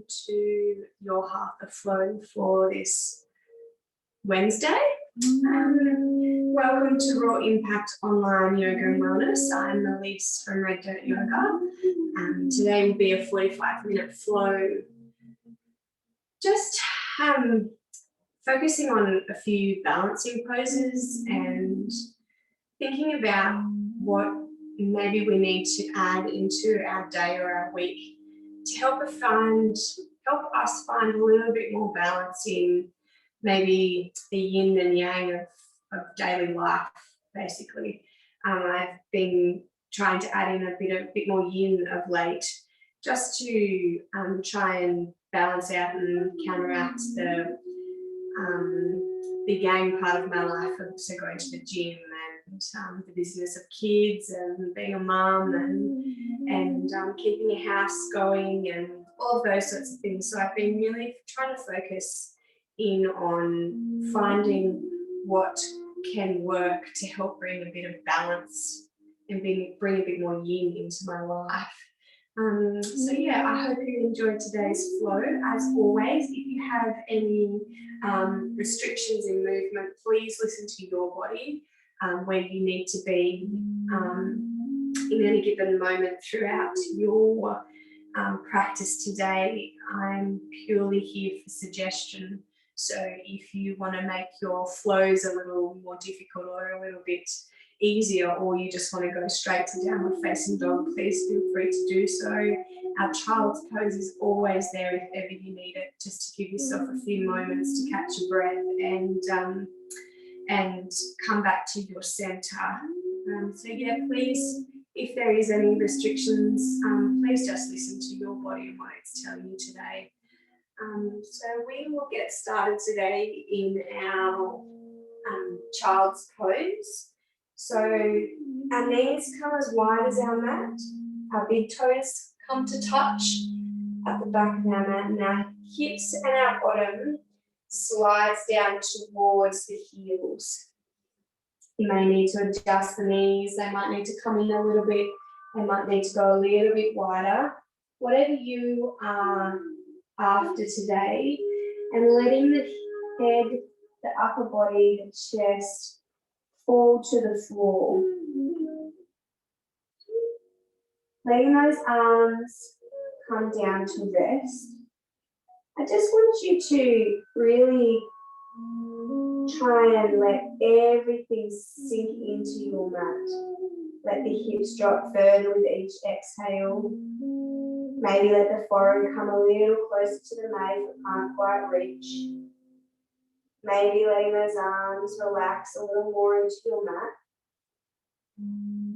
to your Hatha Flow for this Wednesday. Welcome to Raw Impact Online Yoga and Wellness. I'm Elise from Red Dirt Yoga. Today will be a 45-minute flow. Just focusing on a few balancing poses and thinking about what maybe we need to add into our day or our week to help us find a little bit more balance in maybe the yin and yang of daily life, basically. I've been trying to add in a bit more yin of late, just to try and balance out and counteract the yang part of my life of also going to the gym and the business of kids and being a mum and keeping a house going and all of those sorts of things. So I've been really trying to focus in on finding what can work to help bring a bit of balance and bring a bit more yin into my life. So yeah, I hope you enjoyed today's flow. As always, if you have any restrictions in movement, please listen to your body, where you need to be in any given moment throughout your practice today. I'm purely here for suggestion. So if you want to make your flows a little more difficult or a little bit easier, or you just want to go straight to downward facing dog, please feel free to do so. Our child's pose is always there if ever you need it, just to give yourself a few moments to catch your breath and come back to your center. So yeah, please, if there is any restrictions, please just listen to your body and what it's telling you today. So we will get started today in our child's pose. So our knees come as wide as our mat, our big toes come to touch at the back of our mat, and our hips and our bottom slides down towards the heels. You may need to adjust the knees, they might need to come in a little bit, they might need to go a little bit wider. Whatever you are after today, and letting the head, the upper body, the chest fall to the floor. Letting those arms come down to rest. I just want you to really try and let everything sink into your mat. Let the hips drop further with each exhale. Maybe let the forehead come a little closer to the mat if it can't quite reach. Maybe letting those arms relax a little more into your mat.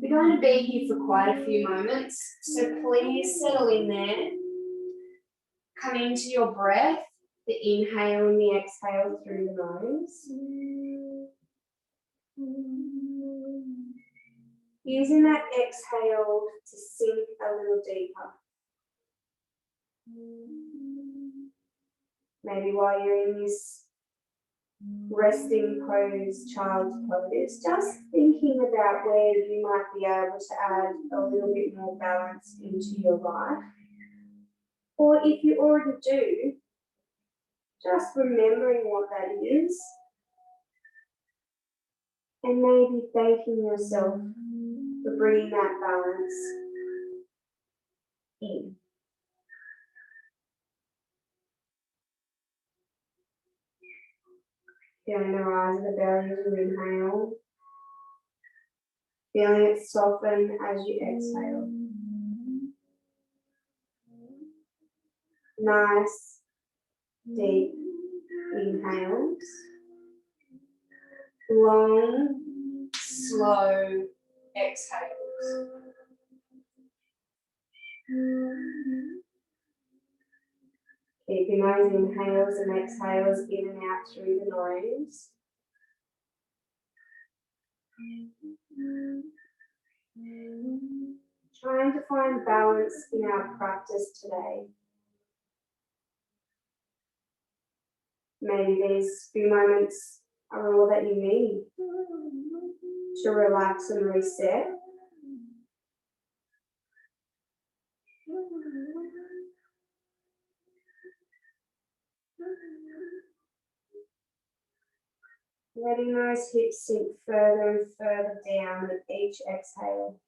We're going to be here for quite a few moments, so please settle in there. Come into your breath, the inhale and the exhale through the nose. Using that exhale to sink a little deeper. Maybe while you're in this resting pose, child's pose, just thinking about where you might be able to add a little bit more balance into your life. Or if you already do, just remembering what that is and maybe thanking yourself for bringing that balance in. Feeling the rise of the belly as you inhale. Feeling it soften as you exhale. Nice, deep inhales. Long, slow exhales. Keeping those inhales and exhales in and out through the nose. Trying to find balance in our practice today. Maybe these few moments are all that you need to relax and reset. Letting those hips sink further and further down with each exhale.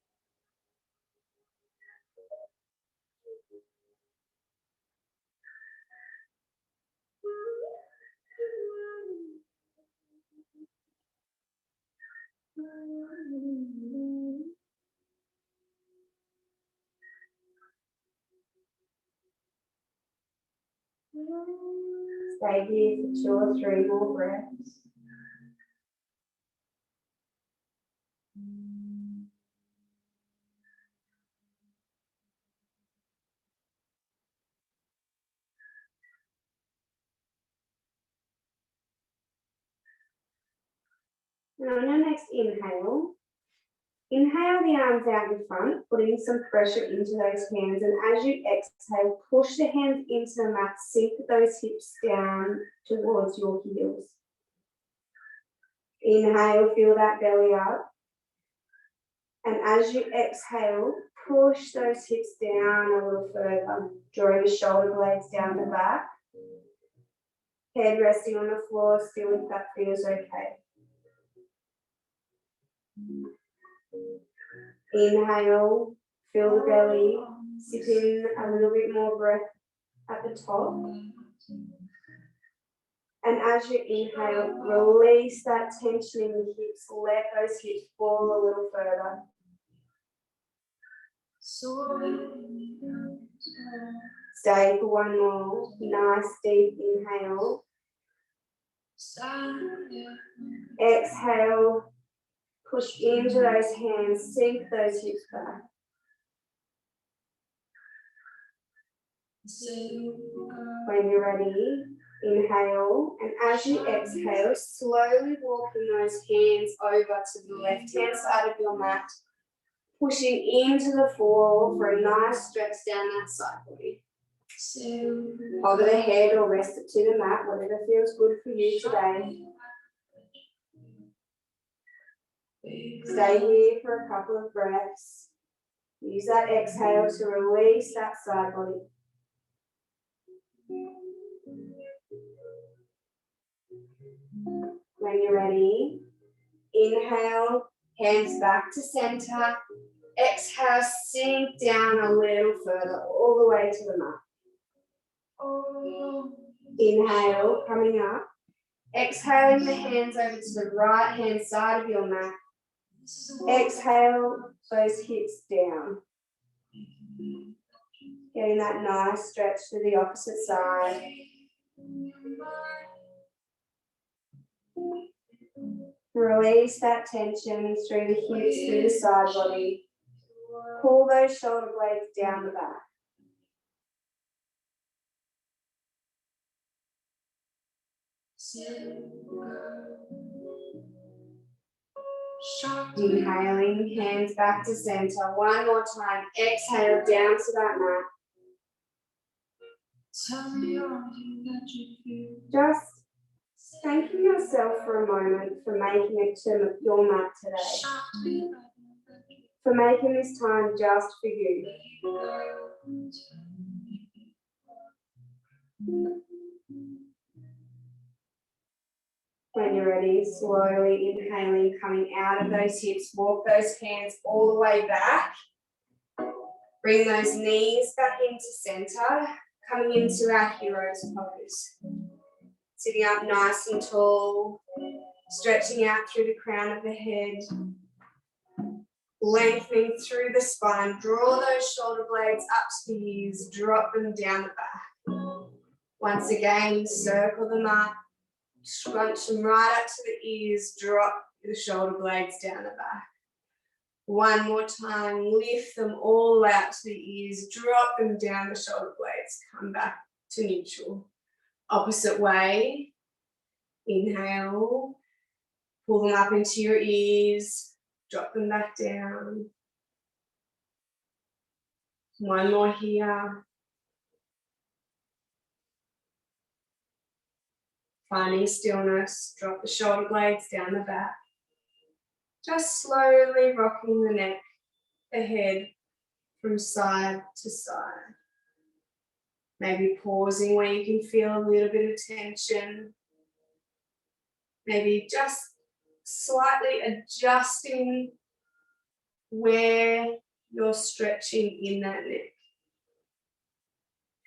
Stay here for 2 or 3 more breaths. Now on your next inhale, inhale the arms out in front, putting some pressure into those hands, and as you exhale, push the hands into the mat, sink those hips down towards your heels. Inhale, feel that belly up, and as you exhale, push those hips down a little further, drawing the shoulder blades down the back, head resting on the floor, still if that feels okay. Inhale, feel the belly, sip in a little bit more breath at the top. And as you inhale, release that tension in the hips, let those hips fall a little further. Stay for one more, nice deep inhale. Exhale, push into those hands, sink those hips back. When you're ready, inhale, and as you exhale, slowly walking those hands over to the left-hand side of your mat, pushing into the floor for a nice stretch down that side body. Hold the head or rest it to the mat, whatever feels good for you today. Stay here for a couple of breaths. Use that exhale to release that side body. When you're ready, inhale, hands back to center. Exhale, sink down a little further, all the way to the mat. Inhale, coming up. Exhaling the hands over to the right hand side of your mat. Exhale, those hips down. Getting that nice stretch to the opposite side. Release that tension through the hips, through the side body. Pull those shoulder blades down the back. Inhaling, hands back to center. One more time. Exhale down to that mat. Just thanking yourself for a moment for making it to your mat today. For making this time just for you. When you're ready, slowly inhaling, coming out of those hips, walk those hands all the way back. Bring those knees back into center, coming into our hero's pose. Sitting up nice and tall, stretching out through the crown of the head, lengthening through the spine. Draw those shoulder blades up to the ears, drop them down the back. Once again, circle them up, scrunch them right up to the ears, drop the shoulder blades down the back. One more time, lift them all out to the ears, drop them down the shoulder blades, come back to neutral. Opposite way, inhale, pull them up into your ears, drop them back down. One more here. Finding stillness, drop the shoulder blades down the back. Just slowly rocking the neck, the head from side to side. Maybe pausing where you can feel a little bit of tension. Maybe just slightly adjusting where you're stretching in that neck.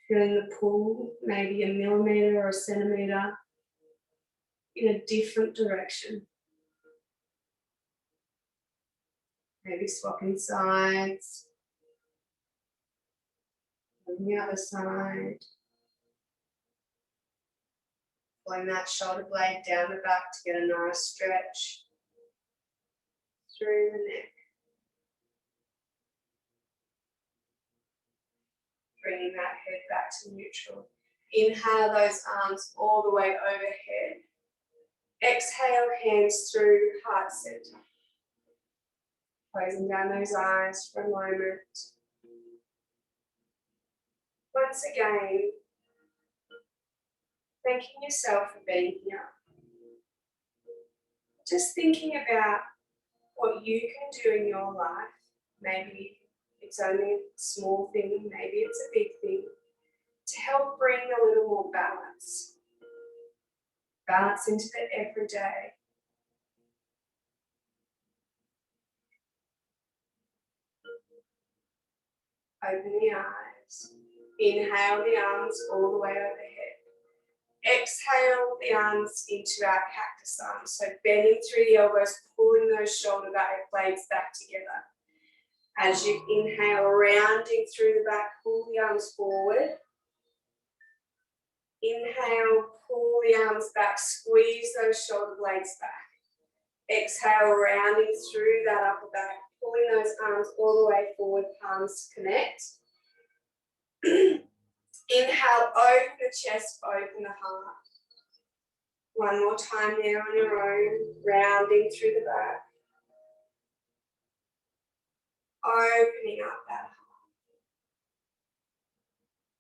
Feeling the pull, maybe a millimeter or a centimeter in a different direction. Maybe swapping sides. On the other side. Pulling that shoulder blade down the back to get a nice stretch through the neck. Bringing that head back to neutral. Inhale those arms all the way overhead. Exhale, hands through heart center. Closing down those eyes for a moment. Once again, thanking yourself for being here. Just thinking about what you can do in your life. Maybe it's only a small thing, maybe it's a big thing, to help bring a little more balance. Balance into the everyday. Open the eyes. Inhale the arms all the way overhead. Exhale the arms into our cactus arms. So bending through the elbows, pulling those shoulder blades back together. As you inhale, rounding through the back, pull the arms forward. Inhale, pull the arms back, squeeze those shoulder blades back. Exhale, rounding through that upper back, pulling those arms all the way forward, palms connect. Inhale, open the chest, open the heart. One more time there on your own, rounding through the back. Opening up that heart.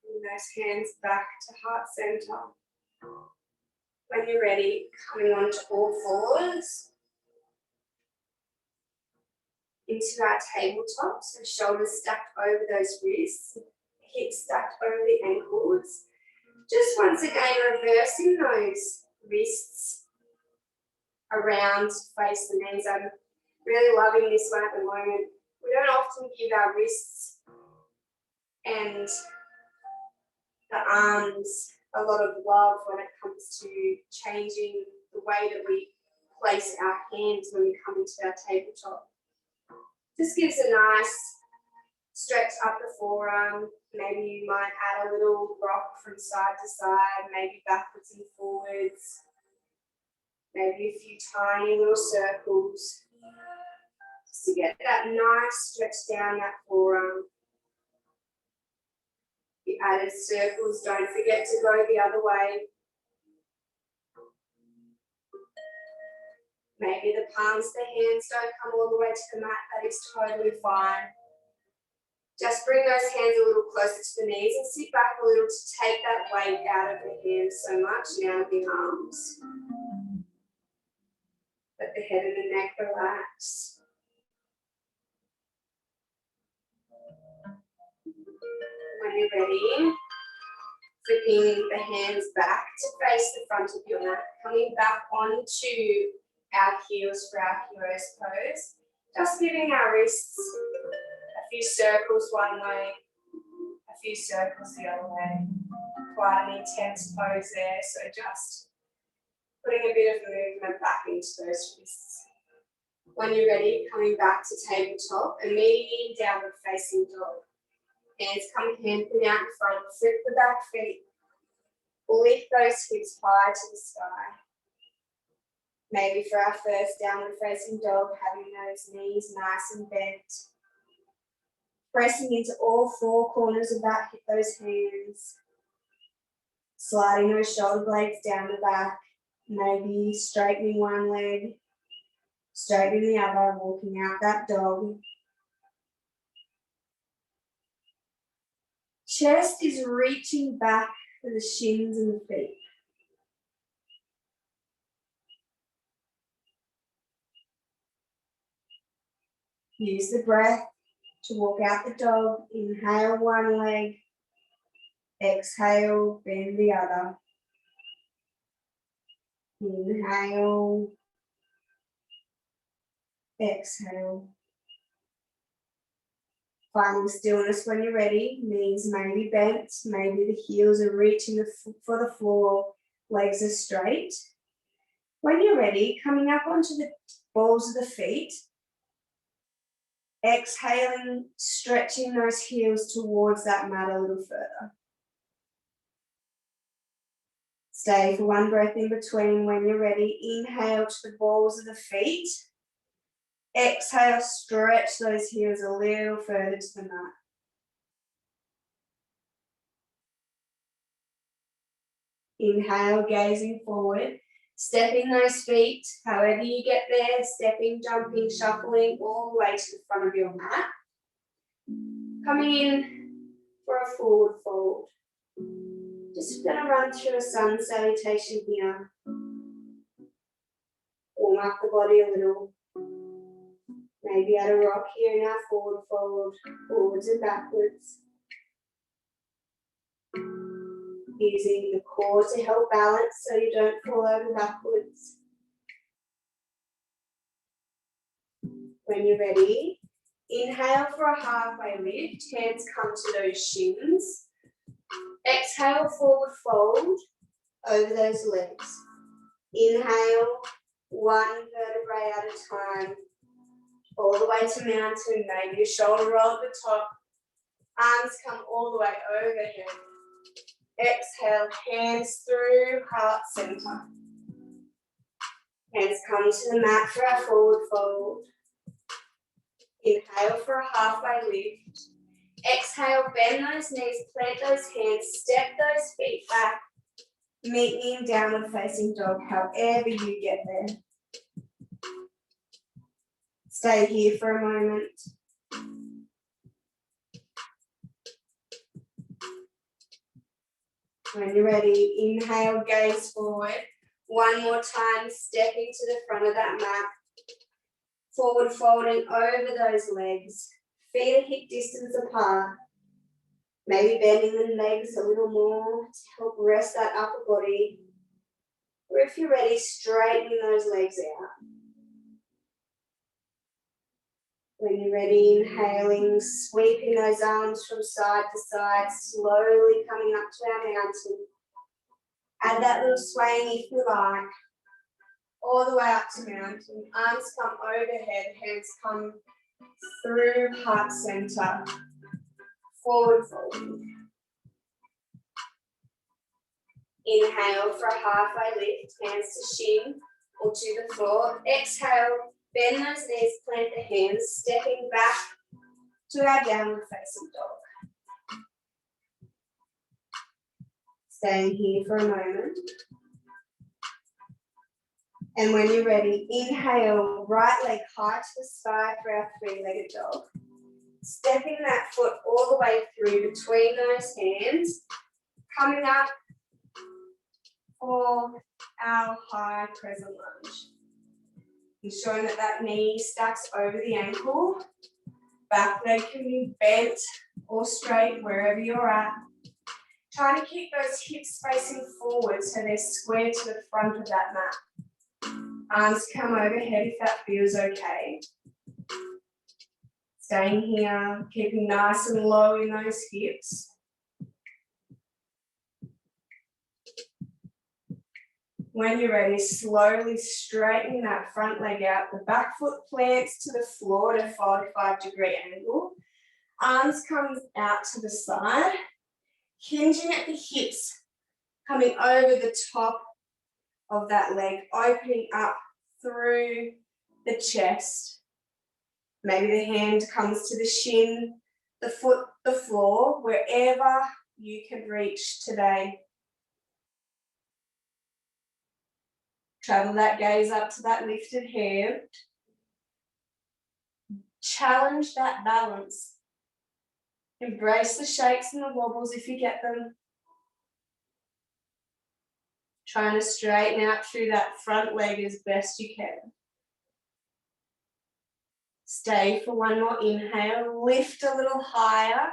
Bring those hands back to heart center. When you're ready, coming onto all fours. Into our tabletop, so shoulders stacked over those wrists, hips stacked over the ankles. Just once again, reversing those wrists around to face the knees. I'm really loving this one at the moment. We don't often give our wrists and the arms a lot of love when it comes to changing the way that we place our hands when we come into our tabletop. Just gives a nice stretch up the forearm. Maybe you might add a little rock from side to side, maybe backwards and forwards. Maybe a few tiny little circles. Just to get that nice stretch down that forearm. The added circles, don't forget to go the other way. Maybe the palms of the hands don't come all the way to the mat, that is totally fine. Just bring those hands a little closer to the knees and sit back a little to take that weight out of the hands so much, now the arms. Let the head and the neck relax. When you're ready, flipping the hands back to face the front of your mat, coming back onto our heels for our hero's pose. Just giving our wrists a few circles one way, a few circles the other way. Quite an intense pose there, so just putting a bit of movement back into those wrists. When you're ready, coming back to tabletop, immediately downward facing dog. Hands come hand out in front, flip the back feet. Lift those hips high to the sky. Maybe for our first downward facing dog, having those knees nice and bent. Pressing into all four corners of that, hit those hands. Sliding those shoulder blades down the back. Maybe straightening one leg, straightening the other, walking out that dog. Chest is reaching back for the shins and the feet. Use the breath to walk out the dog. Inhale one leg. Exhale, bend the other. Inhale. Exhale. Finding stillness when you're ready. Knees may be bent. Maybe the heels are reaching for the floor. Legs are straight. When you're ready, coming up onto the balls of the feet. Exhaling, stretching those heels towards that mat a little further. Stay for one breath in between. When you're ready, inhale to the balls of the feet. Exhale, stretch those heels a little further to the mat. Inhale, gazing forward. Stepping those feet, however you get there, stepping, jumping, shuffling, all the way to the front of your mat. Coming in for a forward fold. Just going to run through a sun salutation here. Warm up the body a little. Maybe add a rock here in our forward fold, forwards and backwards. Using the core to help balance so you don't fall over backwards. When you're ready, inhale for a halfway lift, hands come to those shins. Exhale, forward fold over those legs. Inhale, one vertebrae at a time. All the way to mountain, maybe a shoulder roll at the top. Arms come all the way overhead. Exhale, hands through heart center. Hands come to the mat for our forward fold. Inhale for a halfway lift. Exhale, bend those knees, plant those hands, step those feet back. Meet me in downward facing dog, however you get there. Stay here for a moment. When you're ready, inhale, gaze forward. One more time, stepping to the front of that mat. Forward folding over those legs. Feet are hip distance apart. Maybe bending the legs a little more to help rest that upper body. Or if you're ready, straightening those legs out. When you're ready, inhaling, sweeping those arms from side to side, slowly coming up to our mountain. Add that little swaying if you like. All the way up to mountain. Arms come overhead, hands come through heart center. Forward fold. Inhale for a halfway lift, hands to shin or to the floor. Exhale, bend those knees, plant the hands, stepping back to our downward facing dog. Staying here for a moment. And when you're ready, inhale, right leg high to the sky for our three-legged dog. Stepping that foot all the way through between those hands. Coming up for our high crescent lunge. Ensuring that that knee stacks over the ankle. Back leg can be bent or straight wherever you're at. Trying to keep those hips facing forward so they're square to the front of that mat. Arms come overhead if that feels okay. Staying here, keeping nice and low in those hips. When you're ready, slowly straightening that front leg out. The back foot plants to the floor at a 45-degree angle. Arms come out to the side, hinging at the hips, coming over the top of that leg, opening up through the chest. Maybe the hand comes to the shin, the foot, the floor, wherever you can reach today. Travel that gaze up to that lifted hand. Challenge that balance. Embrace the shakes and the wobbles if you get them. Trying to straighten out through that front leg as best you can. Stay for one more inhale. Lift a little higher.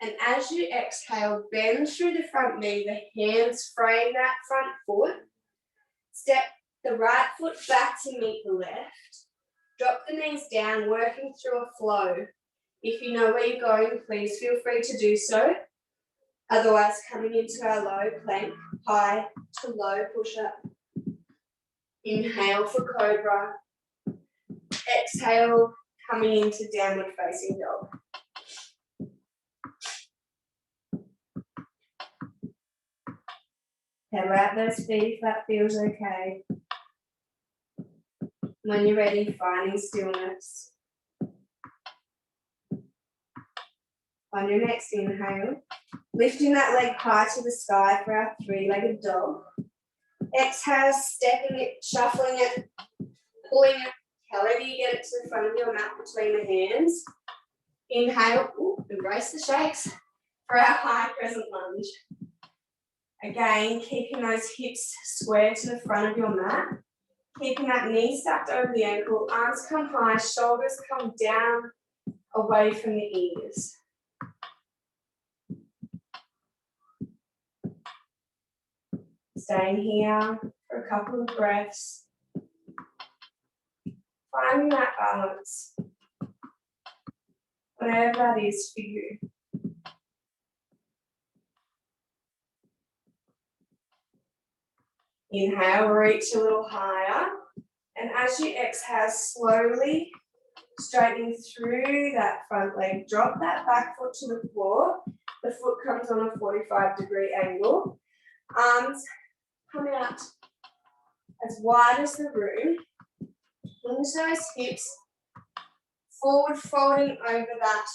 And as you exhale, bend through the front knee, the hands frame that front foot. Step the right foot back to meet the left. Drop the knees down, working through a flow. If you know where you're going, please feel free to do so. Otherwise, coming into our low plank, high to low push-up. Inhale for cobra. Exhale, coming into downward facing dog. Pedal out those feet if that feels okay. When you're ready, finding stillness. On your next inhale, lifting that leg high to the sky for our three-legged dog. Exhale, stepping it, shuffling it, pulling it, however you get it to the front of your mat between the hands. Inhale, embrace the shakes for our high crescent lunge. Again, keeping those hips square to the front of your mat. Keeping that knee stacked over the ankle, arms come high, shoulders come down away from the ears. Staying here for a couple of breaths. Finding that balance, whatever that is for you. Inhale, reach a little higher. And as you exhale, slowly straightening through that front leg, drop that back foot to the floor. The foot comes on a 45-degree angle. Arms come out as wide as the room. Hinge those hips, forward folding over that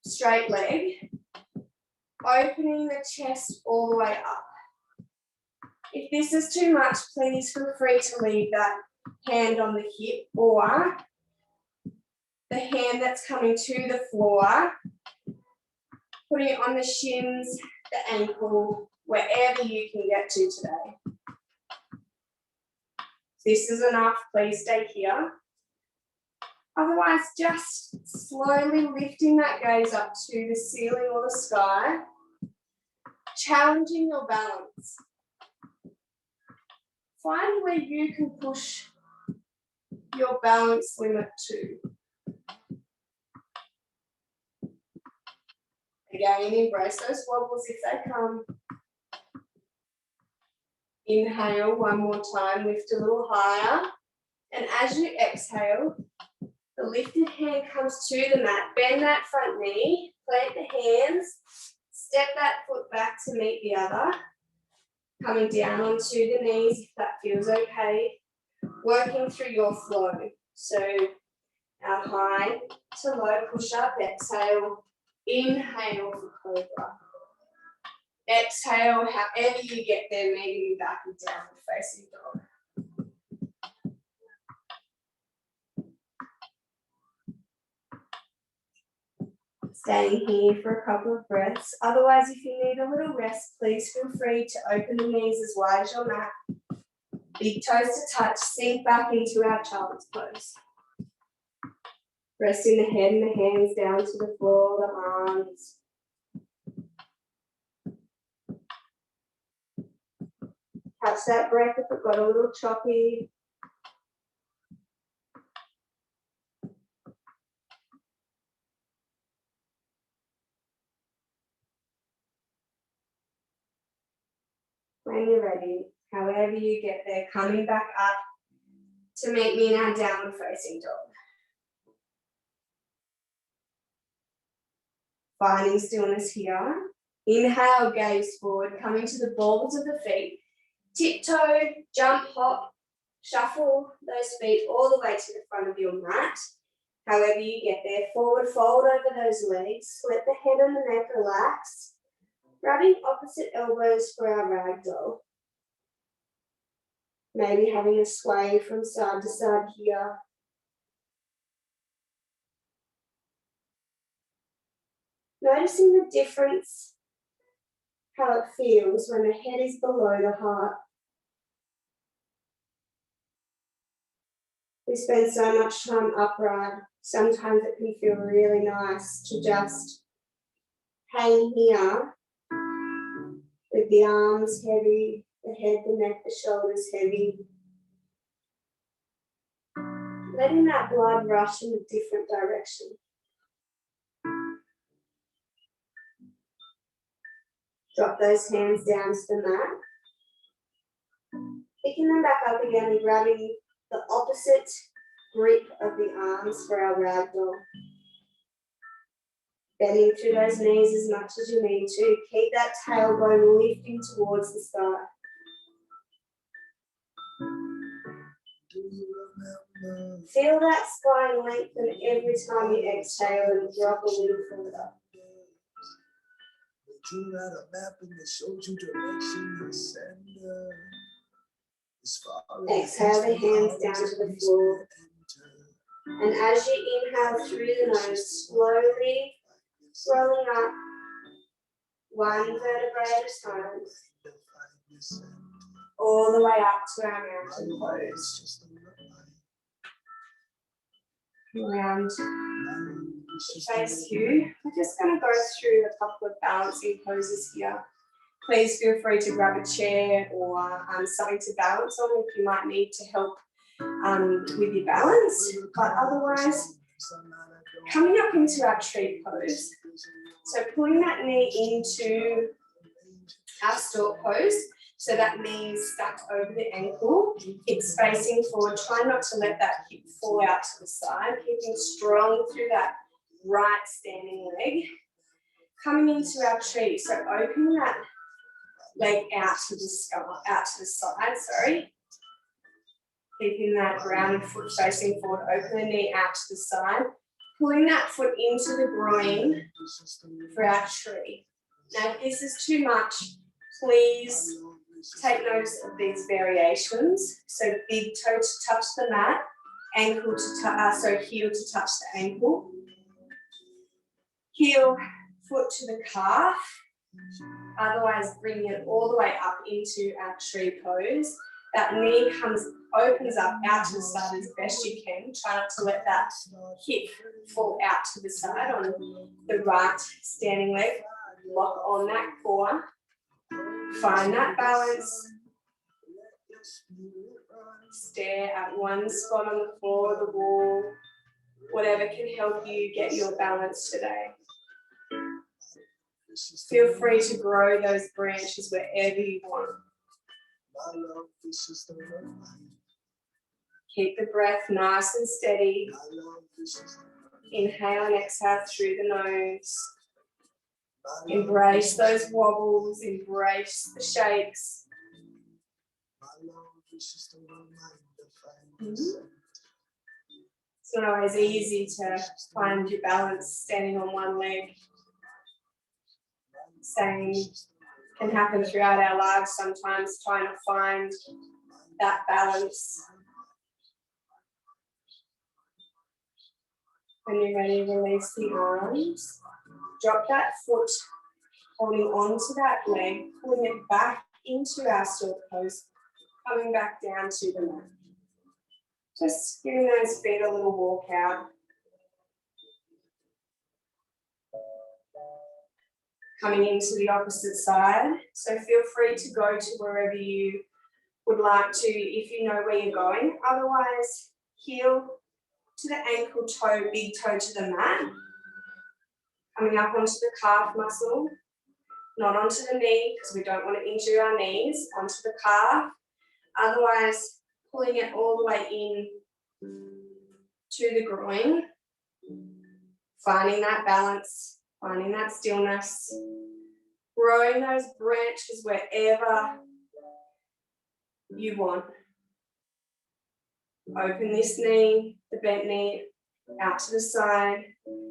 straight leg, opening the chest all the way up. If this is too much, please feel free to leave that hand on the hip or the hand that's coming to the floor, putting it on the shins, the ankle, wherever you can get to today. If this is enough, please stay here. Otherwise, just slowly lifting that gaze up to the ceiling or the sky, challenging your balance. Find where you can push your balance limit to. Again, embrace those wobbles if they come. Inhale one more time, lift a little higher. And as you exhale, the lifted hand comes to the mat. Bend that front knee, plant the hands, step that foot back to meet the other. Coming down onto the knees if that feels okay. Working through your flow. So our high to low push-up, exhale, inhale for cobra. Exhale, however you get there, maybe back and downward facing dog. Staying here for a couple of breaths. Otherwise, if you need a little rest, please feel free to open the knees as wide as your mat. Big toes to touch, sink back into our child's pose. Resting the head and the hands down to the floor, the arms. Catch that breath if it got a little choppy. When you're ready, however you get there, coming back up to meet me in our downward facing dog. Finding stillness here. Inhale, gaze forward, coming to the balls of the feet. Tiptoe, jump, hop, shuffle those feet all the way to the front of your mat. However you get there, forward fold over those legs. Let the head and the neck relax. Rubbing opposite elbows for our ragdoll. Maybe having a sway from side to side here. Noticing the difference, how it feels when the head is below the heart. We spend so much time upright. Sometimes it can feel really nice to just hang here with the arms heavy, the head, the neck, the shoulders heavy. Letting that blood rush in a different direction. Drop those hands down to the mat. Picking them back up again and grabbing the opposite grip of the arms for our ragdoll. Bending through those knees as much as you need to. Keep that tailbone lifting towards the sky. Feel that spine lengthen every time you exhale and drop a little further. Drew out a map and they showed you direction and send exhale the hands down to the floor. And as you inhale through the nose, slowly rolling up one vertebrae at a time, all the way up to our mountain pose. Around face you. We're just going to go through a couple of balancing poses here. Please feel free to grab a chair or something to balance on if you might need to help with your balance. But otherwise, coming up into our tree pose. So pulling that knee into our stalk pose. So that knee is stuck over the ankle, hips facing forward. Try not to let that hip fall out to the side. Keeping strong through that right standing leg. Coming into our tree. So opening that leg out to the side, sorry. Keeping that grounded foot facing forward. Open the knee out to the side. Pulling that foot into the groin for our tree. Now, if this is too much, please take notice of these variations. So big toe to touch the mat, ankle to so heel to touch the ankle. Heel, foot to the calf. Otherwise, bring it all the way up into our tree pose. That knee opens up out to the side as best you can. Try not to let that hip fall out to the side on the right standing leg. Lock on that core. Find that balance. Stare at one spot on the floor, the wall, whatever can help you get your balance today. Feel free to grow those branches wherever you want. Keep the breath nice and steady. Inhale and exhale through the nose. Embrace those wobbles, embrace the shakes. It's not always easy to find your balance standing on one leg. Same can happen throughout our lives sometimes, trying to find that balance. When you're ready, release the arms. Drop that foot, holding onto that leg, pulling it back into our stalk pose, coming back down to the mat. Just giving those feet a little walk out. Coming into the opposite side. So feel free to go to wherever you would like to if you know where you're going. Otherwise, heel to the ankle toe, big toe to the mat. Coming up onto the calf muscle, not onto the knee because we don't want to injure our knees, onto the calf. Otherwise, pulling it all the way in to the groin. Finding that balance, finding that stillness. Growing those branches wherever you want. Open this knee, the bent knee, out to the side.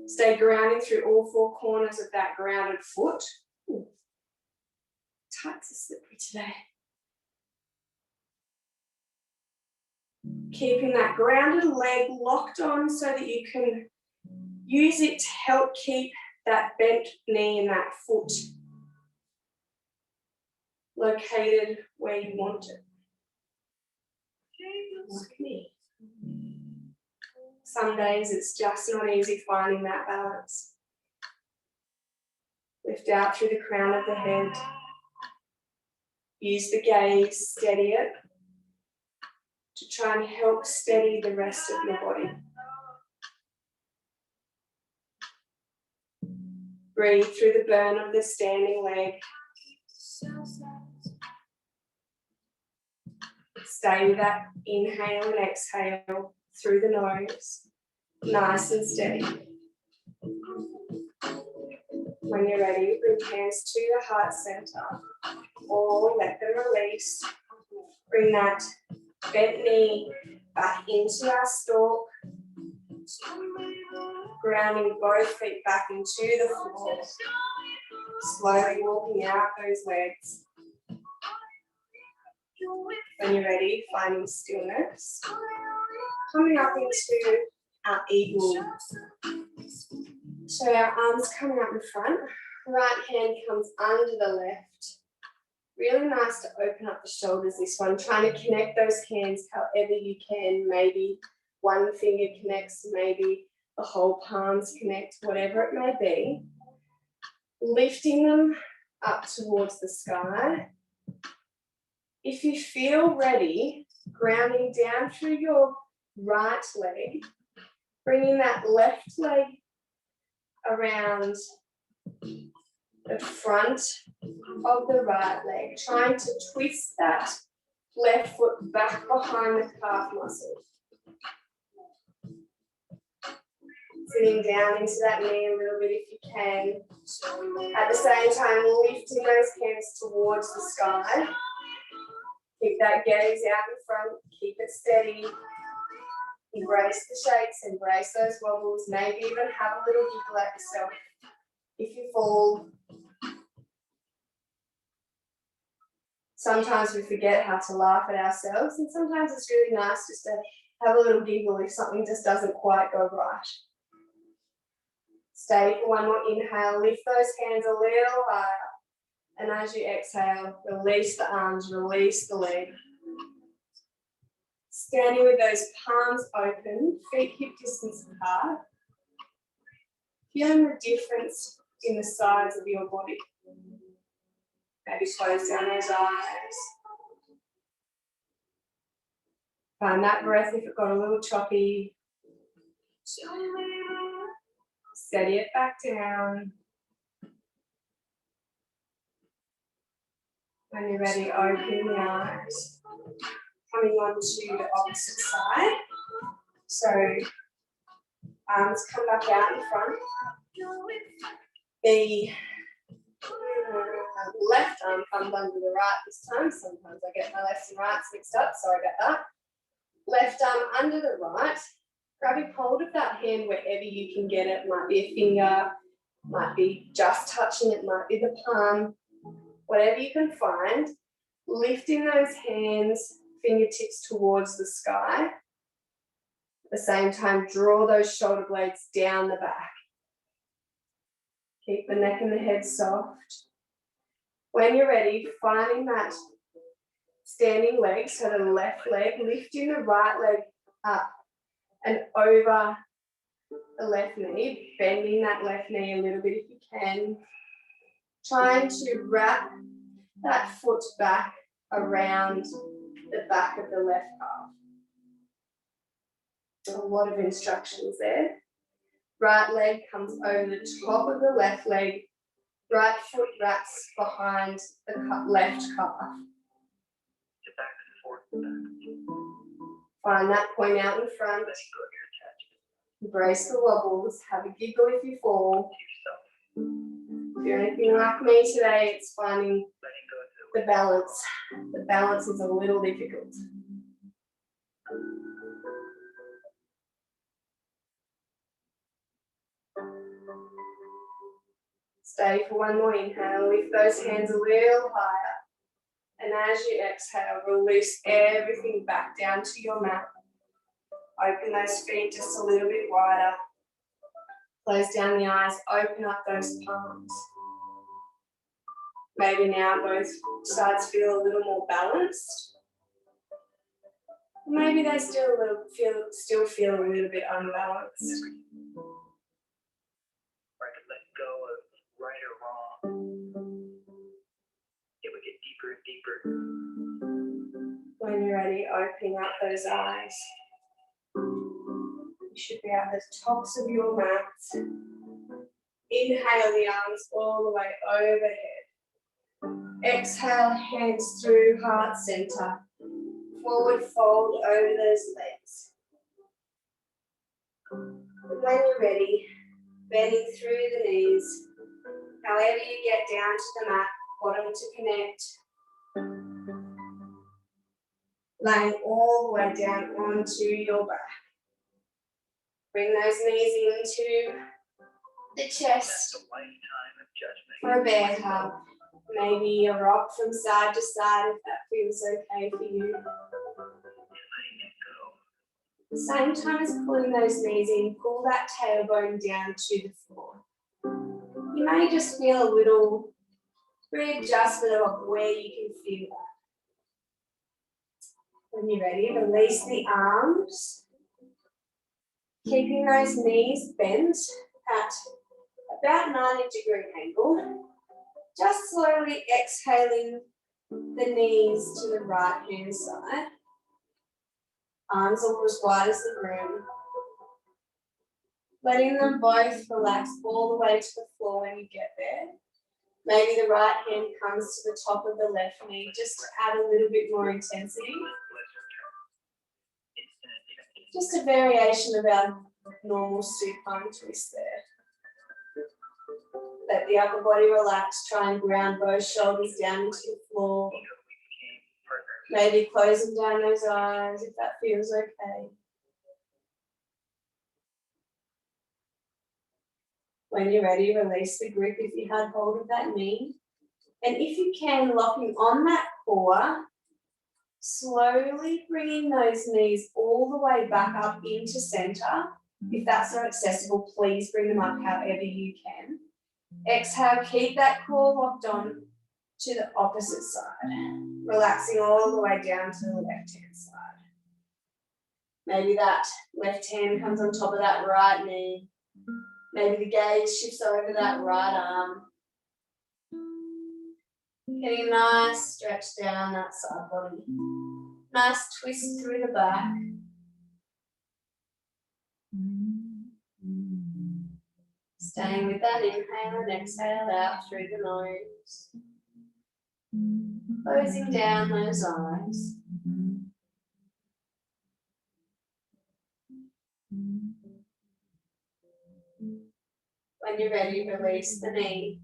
Stay grounding through all four corners of that grounded foot. Ooh. Tights are slippery today. Keeping that grounded leg locked on so that you can use it to help keep that bent knee and that foot located where you want it. Like me. Some days it's just not easy finding that balance. Lift out through the crown of the head. Use the gaze, steady it, to try and help steady the rest of your body. Breathe through the burn of the standing leg. Stay with that inhale and exhale through the nose, nice and steady. When you're ready, bring hands to the heart center or let them release. Bring that bent knee back into our stalk, grounding both feet back into the floor. Slowly walking out those legs. When you're ready, finding stillness. Coming up into our eagle. So our arms coming up in front. Right hand comes under the left. Really nice to open up the shoulders this one. Trying to connect those hands however you can. Maybe one finger connects, maybe the whole palms connect, whatever it may be. Lifting them up towards the sky. If you feel ready, grounding down through your right leg, bringing that left leg around the front of the right leg, trying to twist that left foot back behind the calf muscle. Sitting down into that knee a little bit if you can. At the same time, lifting those hands towards the sky. Keep that gaze out in front, keep it steady. Embrace the shakes, embrace those wobbles, maybe even have a little giggle at yourself if you fall. Sometimes we forget how to laugh at ourselves, and sometimes it's really nice just to have a little giggle if something just doesn't quite go right. Stay for one more inhale, lift those hands a little higher. And as you exhale, release the arms, release the leg. Standing with those palms open, feet hip distance apart. Feeling the difference in the size of your body. Maybe close down those eyes. Find that breath if it got a little choppy. Steady it back down. When you're ready, open the eyes. Coming on to the opposite side. So arms come back out in front. The left arm comes under the right this time. Sometimes I get my lefts and rights mixed up. Sorry about that. Left arm under the right. Grabbing hold of that hand wherever you can get it. Might be a finger, might be just touching it, might be the palm. Whatever you can find, lifting those hands, fingertips towards the sky. At the same time, draw those shoulder blades down the back. Keep the neck and the head soft. When you're ready, finding that standing leg, so the left leg, lifting the right leg up and over the left knee, bending that left knee a little bit if you can. Trying to wrap that foot back around the back of the left calf. A lot of instructions there. Right leg comes over the top of the left leg. Right foot wraps behind the left calf. Find that point out in front. Embrace the wobbles. Have a giggle if you fall. If you're anything like me today, it's finding the balance. The balance is a little difficult. Stay for one more inhale. Lift those hands a little higher. And as you exhale, release everything back down to your mat. Open those feet just a little bit wider. Close down the eyes, open up those palms. Maybe now both sides feel a little more balanced. Maybe they still feel a little bit unbalanced. Or I could let go of right or wrong. It would get deeper and deeper. When you're ready, opening up those eyes. You should be at the tops of your mat. Inhale the arms all the way overhead. Exhale, hands through heart center. Forward fold over those legs. And when you're ready, bending through the knees. However you get down to the mat, bottom to connect. Laying all the way down onto your back. Bring those knees into the chest for a bear hug. Maybe a rock from side to side if that feels okay for you. At the same time as pulling those knees in, pull that tailbone down to the floor. You may just feel a little readjustment of where you can feel that. When you're ready, release the arms. Keeping those knees bent at about 90-degree angle. Just slowly exhaling the knees to the right hand side. Arms are as wide as the room. Letting them both relax all the way to the floor when you get there. Maybe the right hand comes to the top of the left knee just to add a little bit more intensity. Just a variation of our normal supine twist there. Let the upper body relax, try and ground both shoulders down into the floor. Maybe closing down those eyes if that feels okay. When you're ready, release the grip if you had hold of that knee. And if you can, locking on that core, slowly bringing those knees all the way back up into center. If that's not accessible, please bring them up however you can. Exhale, keep that core locked on to the opposite side. Relaxing all the way down to the left-hand side. Maybe that left hand comes on top of that right knee. Maybe the gaze shifts over that right arm. Getting a nice stretch down that side body. Nice twist through the back. Staying with that inhale and exhale out through the nose. Closing down those eyes. When you're ready, release the knee.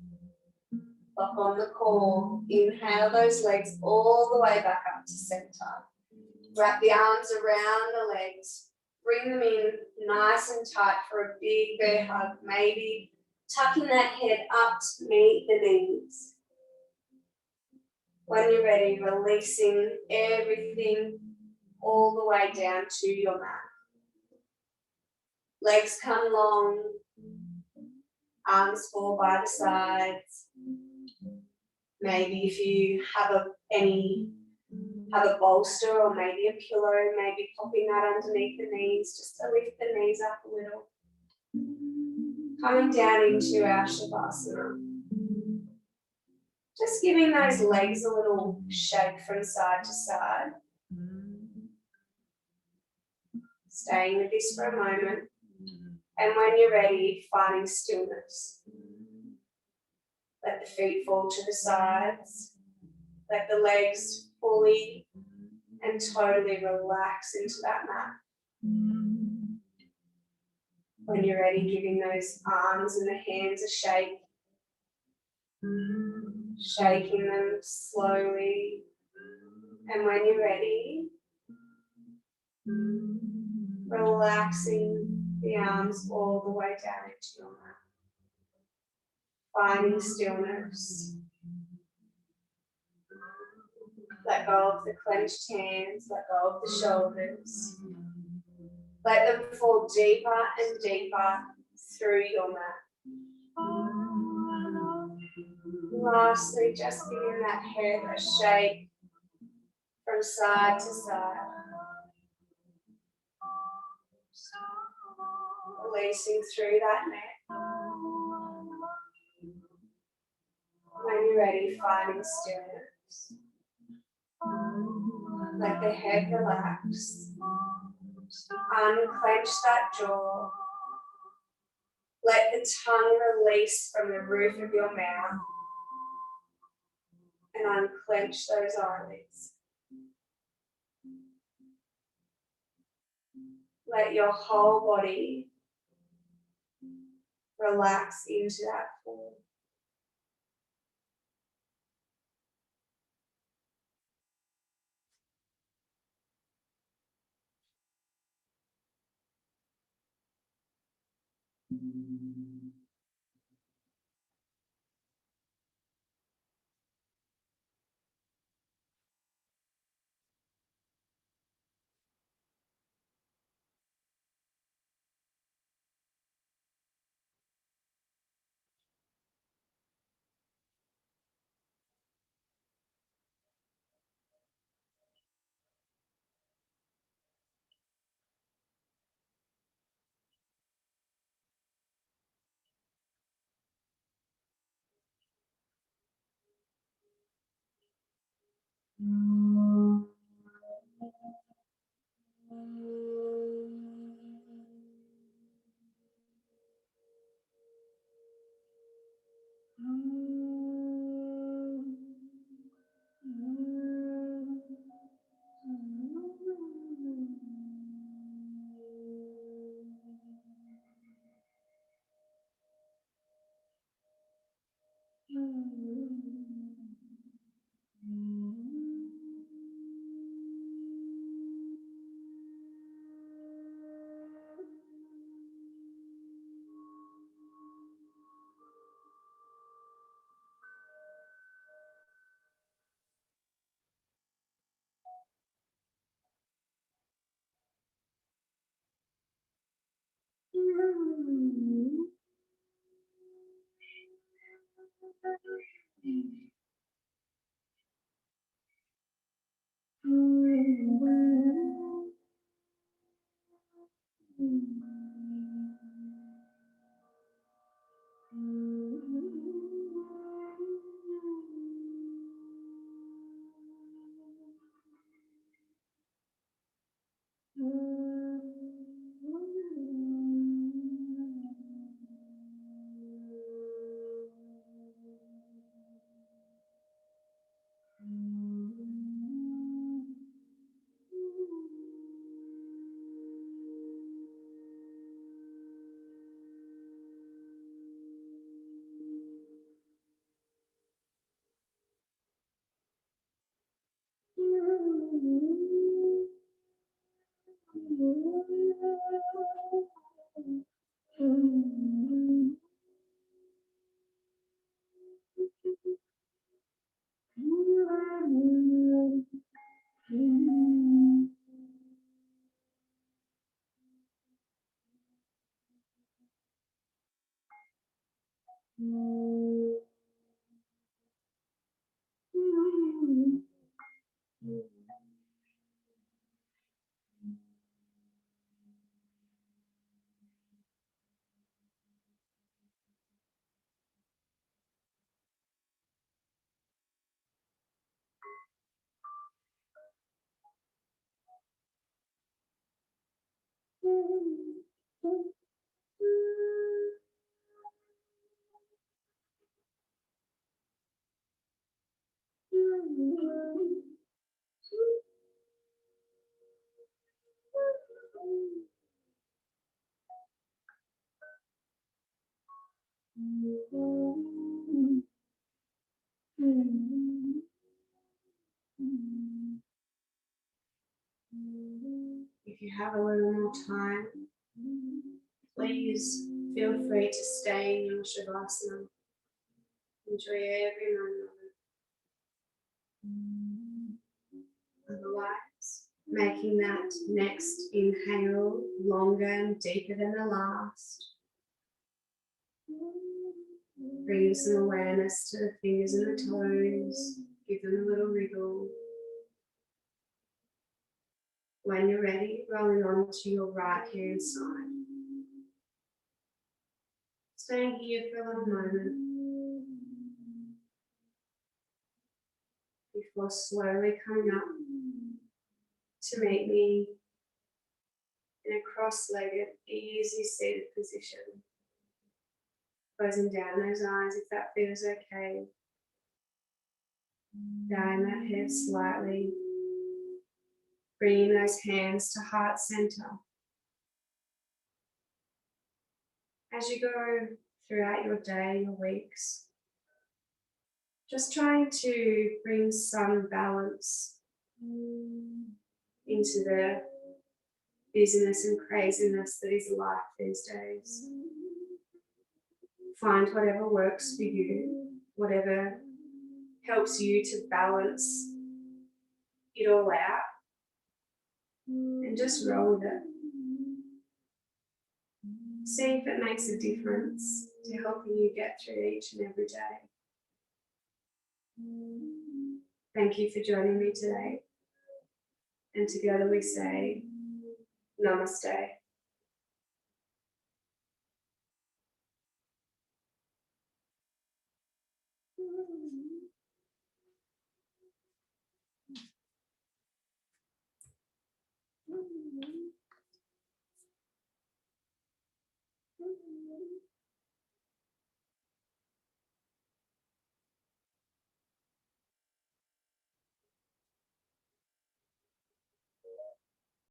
Lock on the core. Inhale those legs all the way back up to center. Wrap the arms around the legs. Bring them in nice and tight for a big bear hug. Maybe tucking that head up to meet the knees. When you're ready, releasing everything all the way down to your mat. Legs come long. Arms fall by the sides. Maybe if you have a bolster or maybe a pillow, maybe popping that underneath the knees just to lift the knees up a little. Coming down into our Shavasana. Just giving those legs a little shake from side to side. Staying with this for a moment. And when you're ready, finding stillness. Let the feet fall to the sides. Let the legs fully and totally relax into that mat. When you're ready, giving those arms and the hands a shake. Shaking them slowly. And when you're ready, relaxing the arms all the way down into your mat. Finding stillness. Let go of the clenched hands, let go of the shoulders. Let them fall deeper and deeper through your mat. Lastly, just giving that head a shake from side to side. releasing through that neck. When you're ready, finding stillness. Let the head relax. Unclench that jaw. Let the tongue release from the roof of your mouth. And unclench those eyelids. Let your whole body relax into that form. If you have a little more time, please feel free to stay in your Shavasana. Enjoy every moment of it. Otherwise, making that next inhale longer and deeper than the last. Bring some awareness to the fingers and the toes. Give them a little wriggle. When you're ready, rolling on to your right hand side. Staying here for a little moment before slowly coming up to meet me in a cross-legged, easy seated position. Closing down those eyes if that feels okay. Bowing that head slightly. Bringing those hands to heart center. As you go throughout your day, your weeks, just trying to bring some balance into the busyness and craziness that is life these days. Find whatever works for you, whatever helps you to balance it all out, and just roll with it. See if it makes a difference to helping you get through each and every day. Thank you for joining me today. And together we say, Namaste.